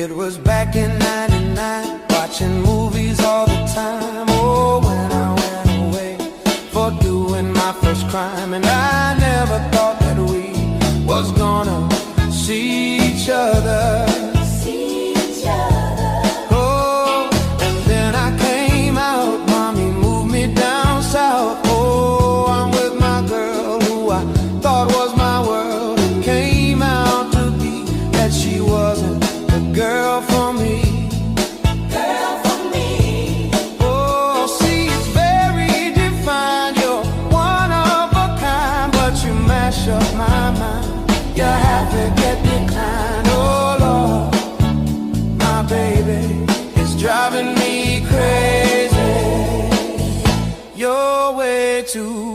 It was back in '99, watching movies all the time. Oh, when I went away for doing my first crime, and I never thought that we was gonna see each other. Oh, and then I came out, mommy moved me down south. Oh, I'm with my girl who I thought was my world. It came out to be that she wasn't the girl for me. Oh, see, it's very defined. You're one of a kind, but you mash up my mind. You have to get declined. Oh Lord, my baby is driving me crazy. You're way too